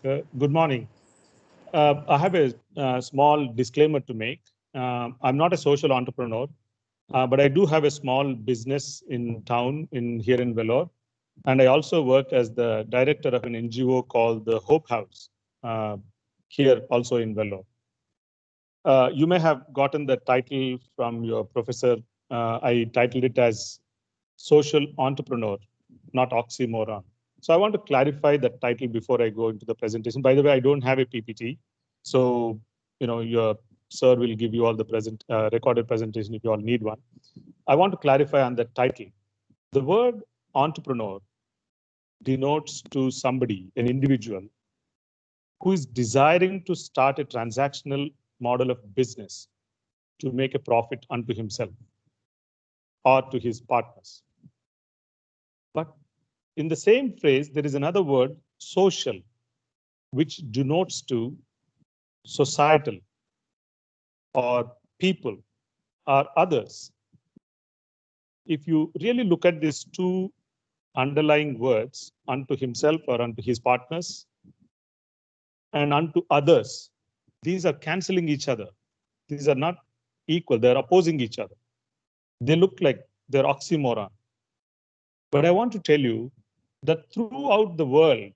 Good morning. I have a small disclaimer to make. I'm not a social entrepreneur, but I do have a small business in town in here in Vellore, and I also work as the director of an NGO called the Hope House uh, here also in Vellore. You may have gotten the title from your professor. I titled it as social entrepreneur, not oxymoron. So I want to clarify that title before I go into the presentation. By the way, I don't have a PPT. So, your sir will give you all the recorded presentation if you all need one. I want to clarify on the title. The word entrepreneur denotes to somebody, an individual, who is desiring to start a transactional model of business to make a profit unto himself or to his partners. But in the same phrase, there is another word, social, which denotes to societal or people or others. If you really look at these two underlying words, unto himself or unto his partners and unto others, these are canceling each other. These are not equal, they're opposing each other. They look like they're oxymoron. But I want to tell you that throughout the world,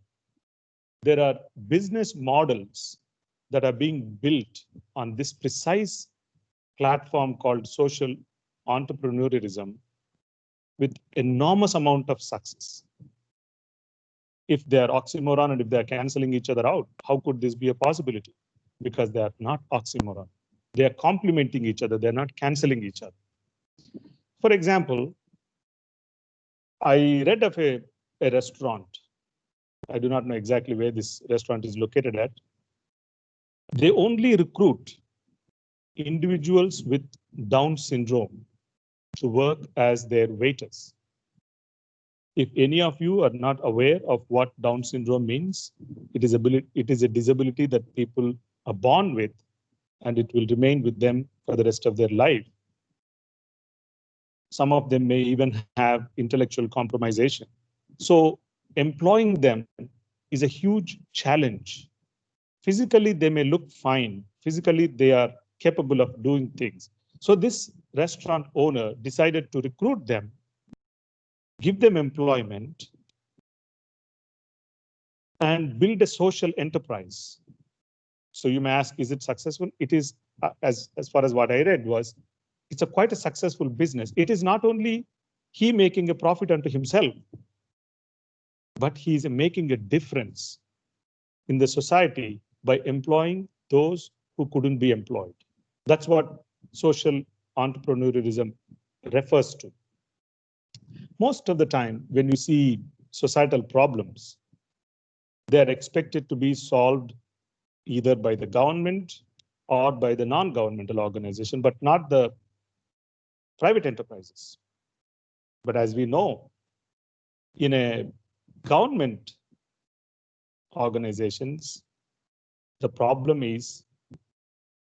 there are business models that are being built on this precise platform called social entrepreneurialism with enormous amount of success. If they are oxymoron and if they are canceling each other out, how could this be a possibility? Because they are not oxymoron. They are complementing each other. They're not canceling each other. For example, I read of a restaurant. I do not know exactly where this restaurant is located at. They only recruit individuals with Down syndrome to work as their waiters. If any of you are not aware of what Down syndrome means, it is a disability that people are born with, and it will remain with them for the rest of their life. Some of them may even have intellectual compromisation. So employing them is a huge challenge. Physically, they may look fine. Physically, they are capable of doing things. So this restaurant owner decided to recruit them, give them employment, and build a social enterprise. So you may ask, is it successful? It is, as far as what I read was, it's quite a successful business. It is not only he making a profit unto himself, but he is making a difference in the society by employing those who couldn't be employed. That's what social entrepreneurialism refers to. Most of the time, when you see societal problems, they are expected to be solved either by the government or by the non-governmental organization, but not the private enterprises. But as we know, in a government organizations, the problem is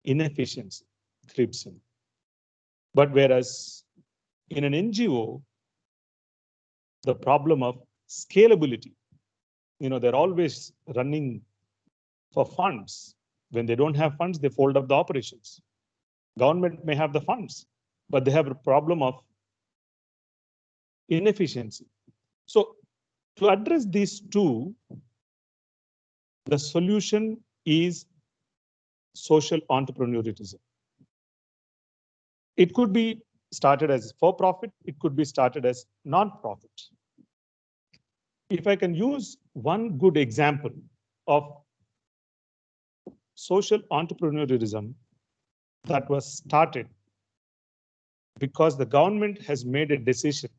inefficiency creeps in. But whereas in an NGO, the problem of scalability, they're always running for funds. When they don't have funds, they fold up the operations. Government may have the funds, but they have a problem of inefficiency. So to address these two, the solution is social entrepreneurialism. It could be started as for-profit, it could be started as non-profit. If I can use one good example of social entrepreneurialism that was started because the government has made a decision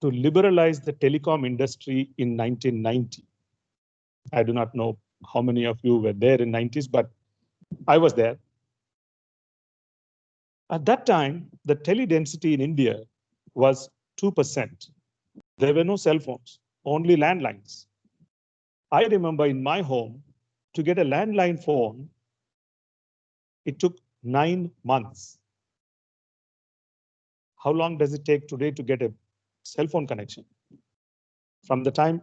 to liberalize the telecom industry in 1990. I do not know how many of you were there in 90s, but I was there. At that time, the tele density in India was 2%. There were no cell phones, only landlines. I remember in my home, to get a landline phone, it took 9 months. How long does it take today to get a cell phone connection? From the time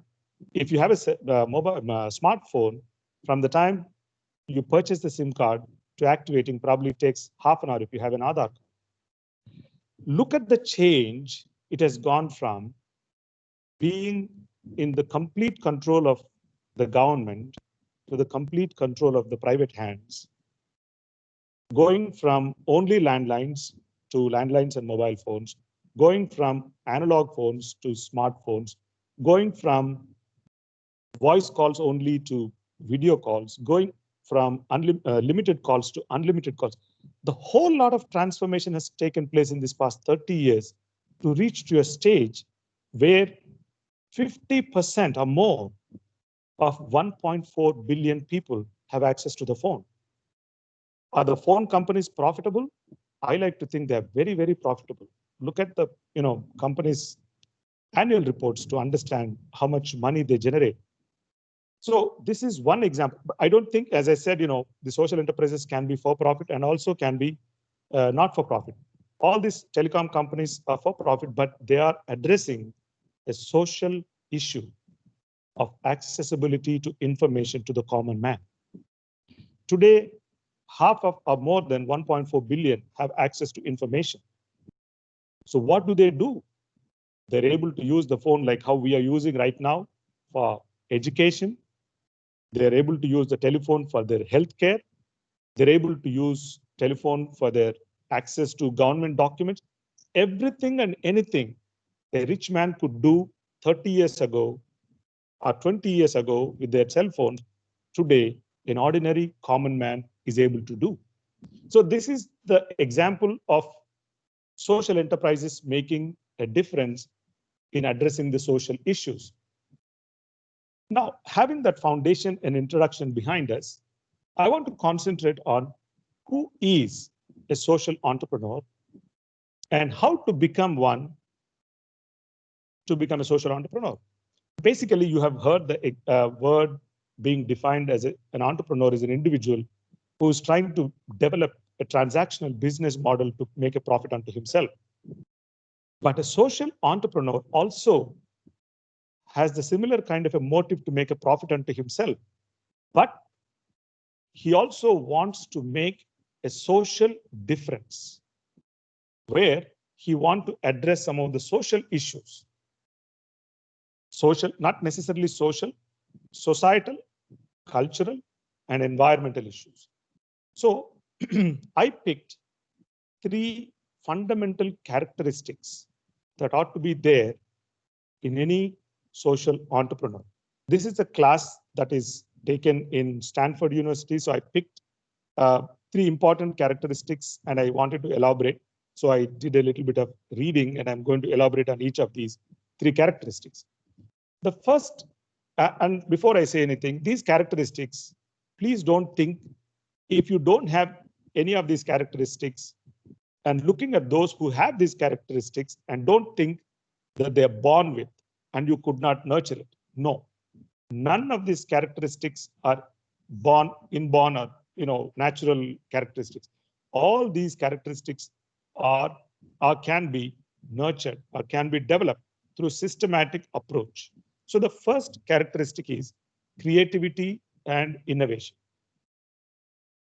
If you have a mobile smartphone, from the time you purchase the SIM card to activating probably takes half an hour if you have an Aadhaar. Look at the change it has gone from being in the complete control of the government to the complete control of the private hands, going from only landlines to landlines and mobile phones, going from analog phones to smartphones, going from voice calls only to video calls, going from limited calls to unlimited calls. The whole lot of transformation has taken place in this past 30 years to reach to a stage where 50% or more of 1.4 billion people have access to the phone. Are the phone companies profitable? I like to think they're very, very profitable. Look at the companies' annual reports to understand how much money they generate. So this is one example. I don't think, as I said, the social enterprises can be for profit and also can be not for profit. All these telecom companies are for profit, but they are addressing a social issue of accessibility to information to the common man. Today, half of or more than 1.4 billion have access to information. So what do? They're able to use the phone like how we are using right now for education. They're able to use the telephone for their healthcare. They're able to use telephone for their access to government documents. Everything and anything a rich man could do 30 years ago or 20 years ago with their cell phone, today an ordinary common man is able to do. So this is the example of social enterprises making a difference in addressing the social issues. Now, having that foundation and introduction behind us, I want to concentrate on who is a social entrepreneur and how to become one to become a social entrepreneur. Basically, you have heard the word being defined as an entrepreneur is an individual who is trying to develop a transactional business model to make a profit unto himself. But a social entrepreneur also has the similar kind of a motive to make a profit unto himself. But he also wants to make a social difference where he wants to address some of the social issues. Social, not necessarily social, societal, cultural, and environmental issues. So I picked 3 fundamental characteristics that ought to be there in any social entrepreneur. This is a class that is taken in Stanford University. So I picked 3 important characteristics and I wanted to elaborate. So I did a little bit of reading and I'm going to elaborate on each of these 3 characteristics. The first, and before I say anything, these characteristics, please don't think if you don't have any of these characteristics and looking at those who have these characteristics and don't think that they're born with and you could not nurture it. No, none of these characteristics are inborn or natural characteristics. All these characteristics are can be nurtured or can be developed through systematic approach. So the first characteristic is creativity and innovation.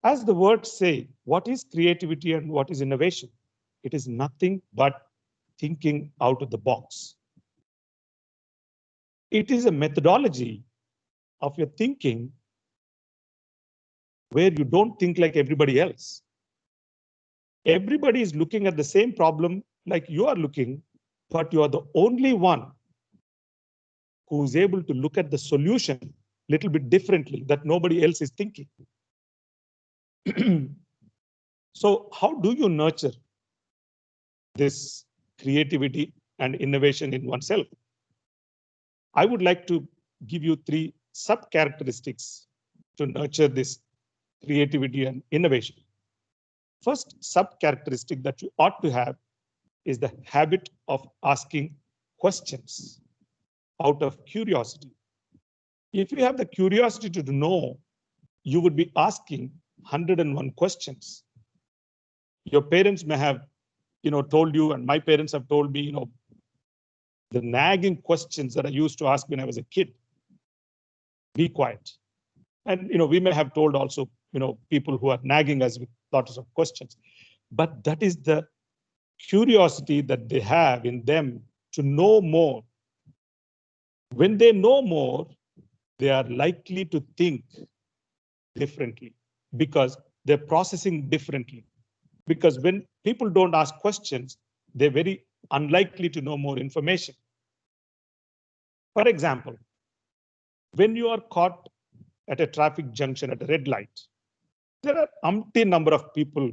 As the words say, what is creativity and what is innovation? It is nothing but thinking out of the box. It is a methodology of your thinking where you don't think like everybody else. Everybody is looking at the same problem like you are looking, but you are the only one who is able to look at the solution a little bit differently that nobody else is thinking. So how do you nurture this creativity and innovation in oneself? I would like to give you 3 sub-characteristics to nurture this creativity and innovation. First sub-characteristic that you ought to have is the habit of asking questions out of curiosity. If you have the curiosity to know, you would be asking 101 questions. Your parents may have, told you, and my parents have told me, the nagging questions that I used to ask when I was a kid. be quiet. And we may have told also people who are nagging us with lots of questions, but that is the curiosity that they have in them to know more. When they know more, they are likely to think differently because they're processing differently. Because when people don't ask questions, they're very unlikely to know more information. For example, when you are caught at a traffic junction at a red light, there are umpteen number of people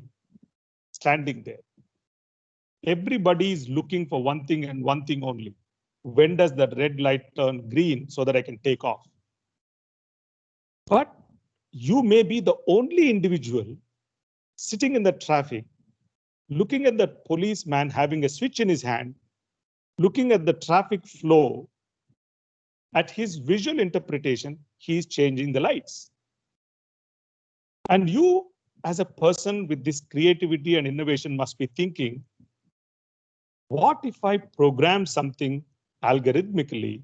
standing there. Everybody is looking for one thing and one thing only. When does that red light turn green so that I can take off? But you may be the only individual sitting in the traffic, looking at the policeman having a switch in his hand, looking at the traffic flow. At his visual interpretation, he is changing the lights. And you, as a person with this creativity and innovation, must be thinking, what if I program something algorithmically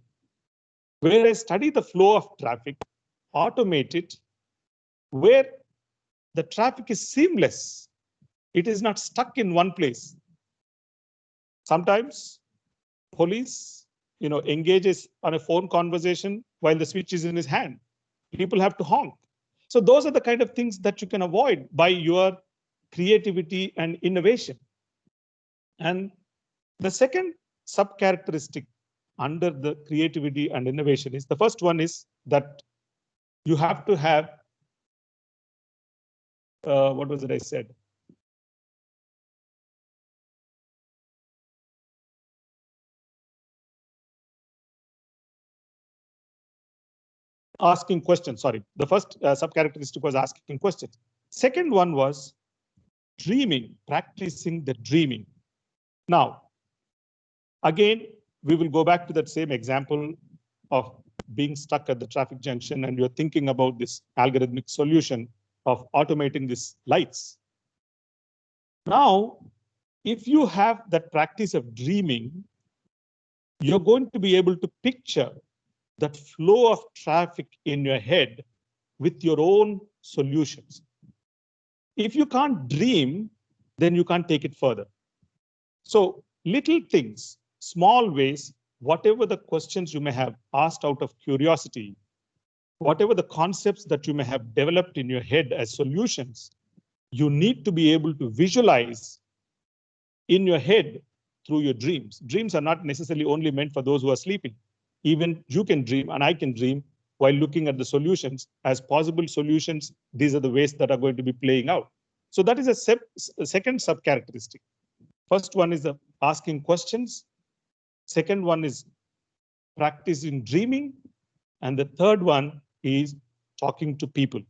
where I study the flow of traffic, automate it, where the traffic is seamless. It is not stuck in one place. Sometimes police, engages on a phone conversation while the switch is in his hand. People have to honk. So those are the kind of things that you can avoid by your creativity and innovation. And the second sub-characteristic under the creativity and innovation is, the first one is that you have to have, what was it I said? Asking questions, sorry. The first sub-characteristic was asking questions. Second one was dreaming, practicing the dreaming. Now, again, we will go back to that same example of being stuck at the traffic junction and you're thinking about this algorithmic solution of automating these lights. Now, if you have that practice of dreaming, you're going to be able to picture that flow of traffic in your head with your own solutions. If you can't dream, then you can't take it further. So little things, small ways, whatever the questions you may have asked out of curiosity, whatever the concepts that you may have developed in your head as solutions, you need to be able to visualize in your head through your dreams. Dreams are not necessarily only meant for those who are sleeping. Even you can dream and I can dream while looking at the solutions as possible solutions. These are the ways that are going to be playing out. So that is a second sub-characteristic. First one is asking questions. Second one is practicing dreaming. And the third one is talking to people.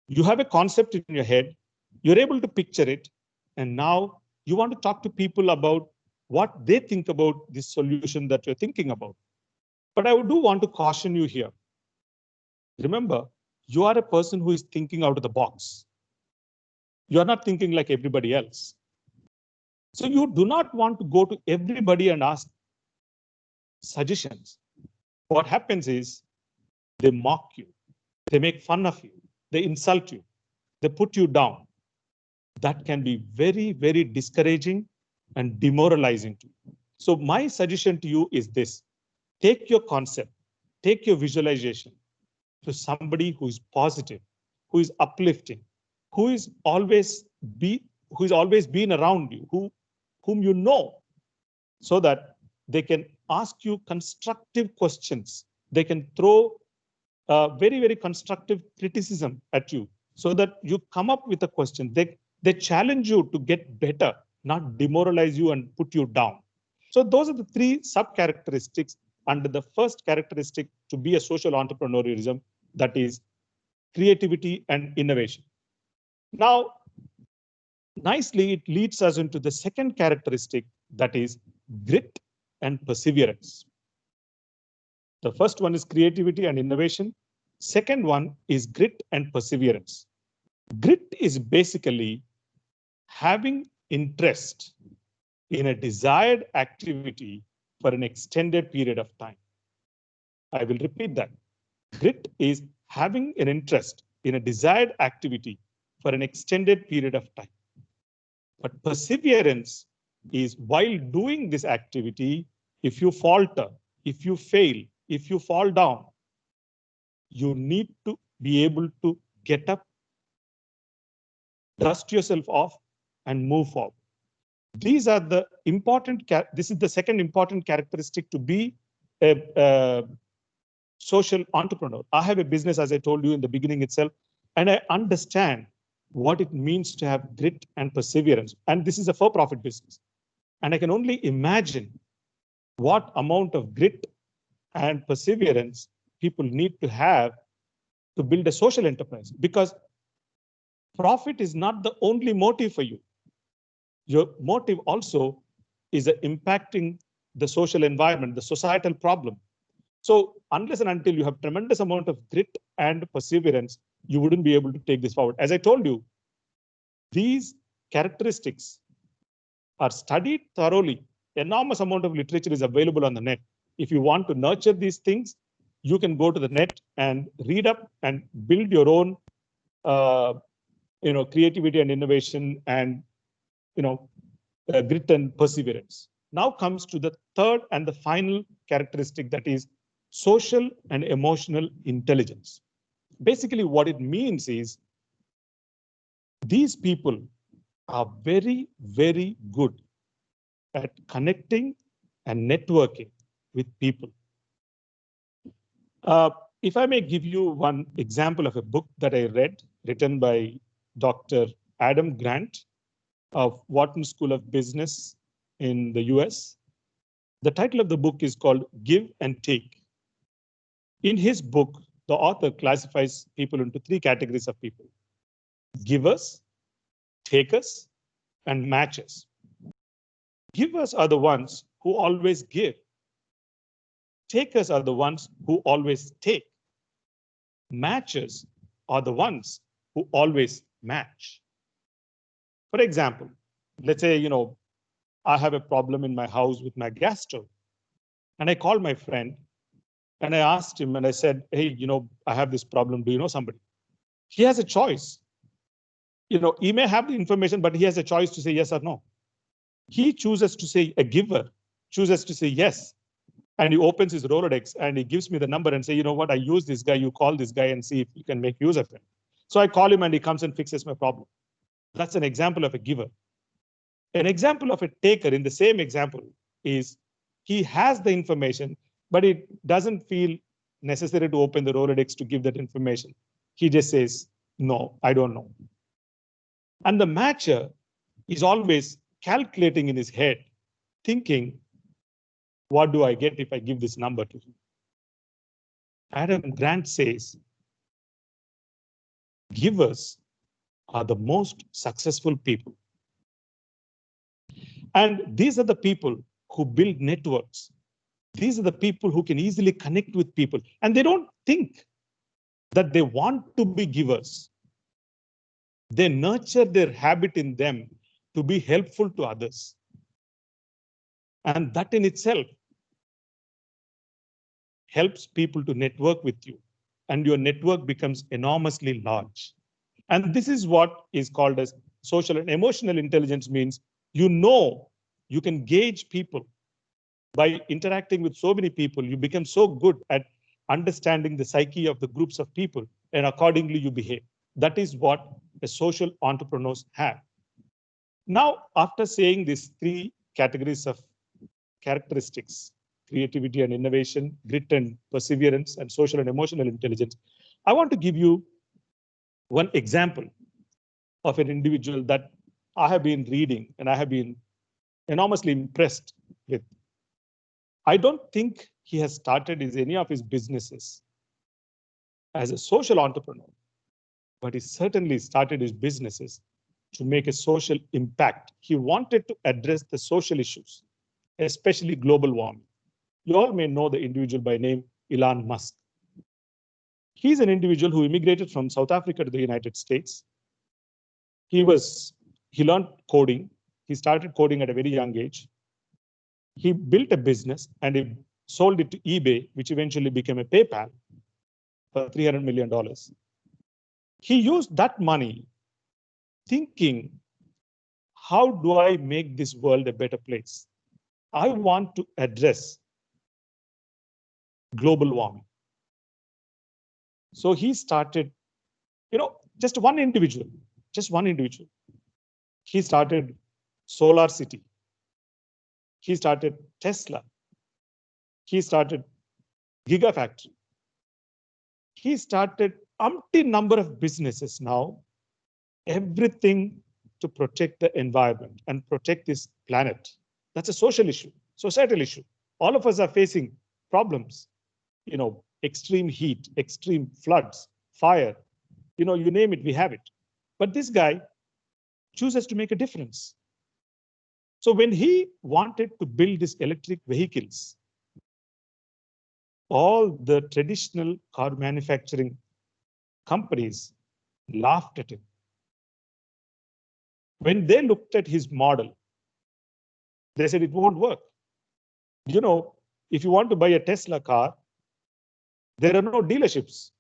You have a concept in your head, you're able to picture it, and now you want to talk to people about what they think about this solution that you're thinking about. But I do want to caution you here. Remember, you are a person who is thinking out of the box. You're not thinking like everybody else. So you do not want to go to everybody and ask suggestions. What happens is they mock you, they make fun of you, they insult you, they put you down. That can be very, very discouraging and demoralizing to you. So my suggestion to you is this: take your concept, take your visualization to somebody who is positive, who is uplifting, who is always been around you, whom you know, so that they can ask you constructive questions. They can throw very, very constructive criticism at you so that you come up with a question. They challenge you to get better, not demoralize you and put you down. So those are the three sub-characteristics under the first characteristic to be a social entrepreneurialism, that is creativity and innovation. Now, nicely, it leads us into the second characteristic, that is grit and perseverance. The first one is creativity and innovation. Second one is grit and perseverance. Grit is basically having interest in a desired activity for an extended period of time. I will repeat that. Grit is having an interest in a desired activity for an extended period of time. But perseverance is while doing this activity, if you falter, if you fail, if you fall down, you need to be able to get up, dust yourself off, and move forward. These are the important, this is the second important characteristic to be a social entrepreneur. I have a business, as I told you in the beginning itself, and I understand what it means to have grit and perseverance. And this is a for-profit business. And I can only imagine what amount of grit and perseverance people need to have to build a social enterprise, because profit is not the only motive for you. Your motive also is impacting the social environment, the societal problem. So unless and until you have tremendous amount of grit and perseverance, you wouldn't be able to take this forward. As I told you, these characteristics are studied thoroughly. Enormous amount of literature is available on the net. If you want to nurture these things, you can go to the net and read up and build your own creativity and innovation and grit and perseverance. Now comes to the third and the final characteristic, that is social and emotional intelligence. Basically, what it means is these people are very, very good at connecting and networking with people. If I may give you one example of a book that I read, written by Dr. Adam Grant of Wharton School of Business in the US. The title of the book is called Give and Take. In his book, the author classifies people into three categories of people: givers, takers, and matchers. Givers are the ones who always give. Takers are the ones who always take. Matchers are the ones who always match. For example, let's say, I have a problem in my house with my gas stove. And I called my friend and I asked him and I said, hey, I have this problem. Do you know somebody? He has a choice. He may have the information, but he has a choice to say yes or no. He chooses to say, a giver chooses to say yes. And he opens his Rolodex and he gives me the number and say, you know what, I use this guy, you call this guy and see if you can make use of him. So I call him and he comes and fixes my problem. That's an example of a giver. An example of a taker in the same example is he has the information, but it doesn't feel necessary to open the Rolodex to give that information. He just says, no, I don't know. And the matcher is always calculating in his head, thinking, what do I get if I give this number to him? Adam Grant says, givers are the most successful people. And these are the people who build networks. These are the people who can easily connect with people. And they don't think that they want to be givers. They nurture their habit in them to be helpful to others. And that in itself helps people to network with you. And your network becomes enormously large. And this is what is called as social and emotional intelligence. Means you can gauge people. By interacting with so many people, you become so good at understanding the psyche of the groups of people, and accordingly you behave. That is what the social entrepreneurs have. Now, after saying these three categories of characteristics, creativity and innovation, grit and perseverance, and social and emotional intelligence, I want to give you one example of an individual that I have been reading and I have been enormously impressed with. I don't think he has started any of his businesses as a social entrepreneur, but he certainly started his businesses to make a social impact. He wanted to address the social issues, especially global warming. You all may know the individual by name Elon Musk. He's an individual who immigrated from South Africa to the United States. He learned coding. He started coding at a very young age. He built a business and he sold it to eBay, which eventually became a PayPal. for $300 million. He used that money thinking, how do I make this world a better place? I want to address global warming. So he started, just one individual. He started Solar City. He started Tesla. He started Gigafactory. He started umpteen number of businesses now, everything to protect the environment and protect this planet. That's a social issue, societal issue. All of us are facing problems, extreme heat, extreme floods, fire, you name it, we have it. But this guy chooses to make a difference. So when he wanted to build these electric vehicles, all the traditional car manufacturing companies laughed at him. When they looked at his model, they said it won't work. If you want to buy a Tesla car, there are no dealerships.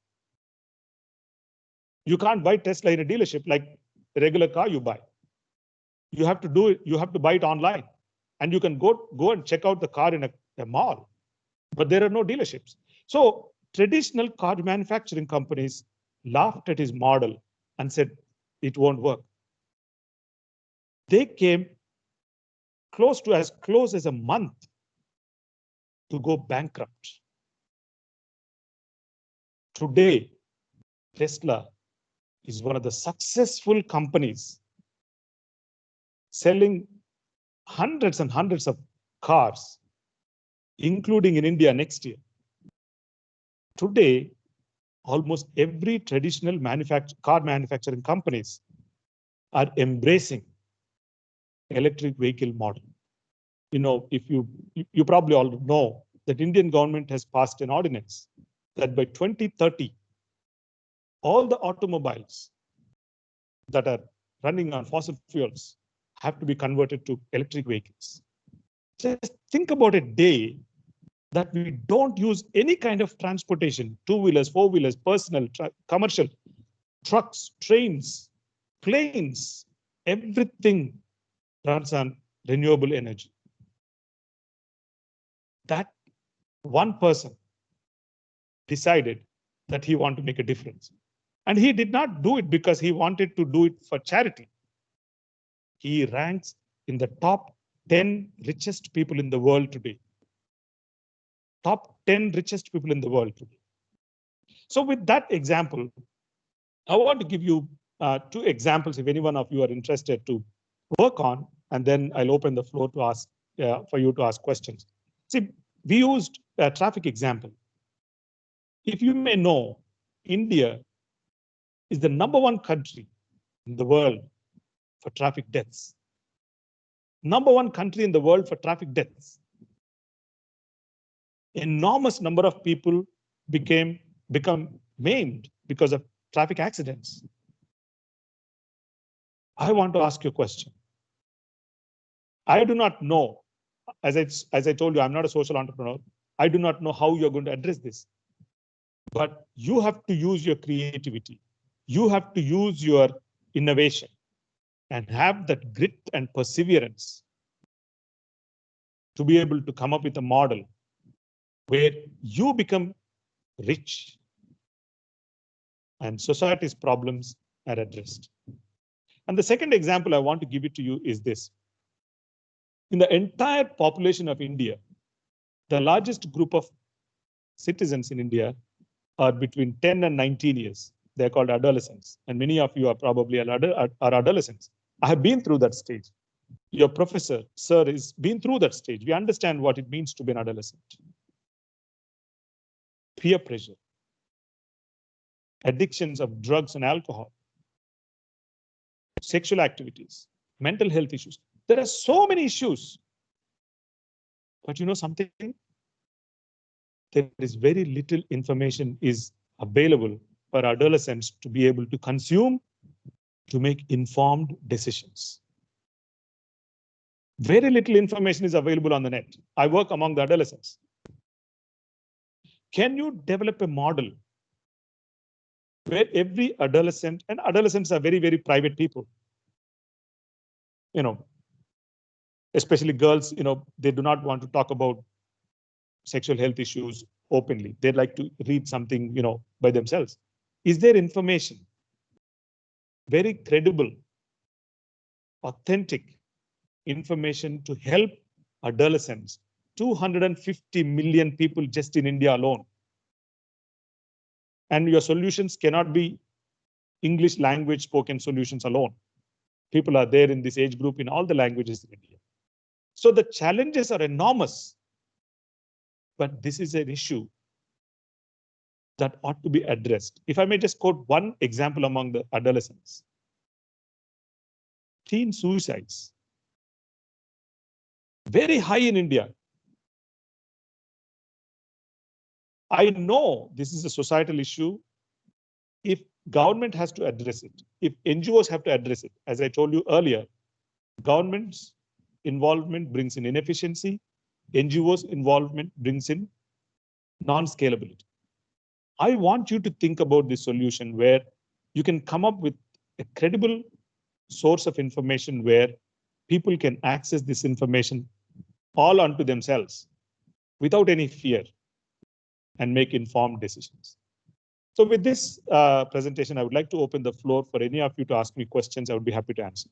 You can't buy Tesla in a dealership like a regular car you buy. You have to do it. You have to buy it online, and you can go and check out the car in a mall, but there are no dealerships. So traditional car manufacturing companies laughed at his model and said it won't work. They came as close as a month to go bankrupt. Today, Tesla is one of the successful companies selling hundreds and hundreds of cars, including in India next year. Today, almost every traditional car manufacturing companies are embracing electric vehicle model. If you probably all know that Indian government has passed an ordinance that by 2030, all the automobiles that are running on fossil fuels have to be converted to electric vehicles. Just think about a day that we don't use any kind of transportation, two-wheelers, four-wheelers, personal, commercial, trucks, trains, planes, everything runs on renewable energy. That one person decided that he wanted to make a difference. And he did not do it because he wanted to do it for charity. He ranks in the top 10 richest people in the world today. Top 10 richest people in the world today. So with that example, I want to give you 2 examples if any one of you are interested to work on, and then I'll open the floor to ask for you to ask questions. See, we used a traffic example. If you may know, India is the #1 country in the world for traffic deaths. #1 country in the world for traffic deaths. Enormous number of people become maimed because of traffic accidents. I want to ask you a question. I do not know, as I told you, I'm not a social entrepreneur. I do not know how you're going to address this. But you have to use your creativity. You have to use your innovation and have that grit and perseverance to be able to come up with a model where you become rich and society's problems are addressed. And the second example I want to give it to you is this. In the entire population of India, the largest group of citizens in India are between 10 and 19 years. They're called adolescents. And many of you are probably are adolescents. I have been through that stage. Your professor, sir, has been through that stage. We understand what it means to be an adolescent. Peer pressure, addictions of drugs and alcohol, sexual activities, mental health issues. There are so many issues. But you know something? There is very little information is available for adolescents to be able to consume, to make informed decisions. Very little information is available on the net. I work among the adolescents. Can you develop a model where every adolescent, and adolescents are very, very private people, especially girls, they do not want to talk about sexual health issues openly. They like to read something, by themselves. Is there information, very credible, authentic information to help adolescents, 250 million people just in India alone? And your solutions cannot be English language spoken solutions alone. People are there in this age group in all the languages in India. So the challenges are enormous, but this is an issue that ought to be addressed. If I may just quote one example among the adolescents. Teen suicides, very high in India. I know this is a societal issue. If government has to address it, if NGOs have to address it, as I told you earlier, government's involvement brings in inefficiency, NGOs involvement brings in non-scalability. I want you to think about this solution where you can come up with a credible source of information where people can access this information all unto themselves without any fear and make informed decisions. So with this presentation, I would like to open the floor for any of you to ask me questions. I would be happy to answer.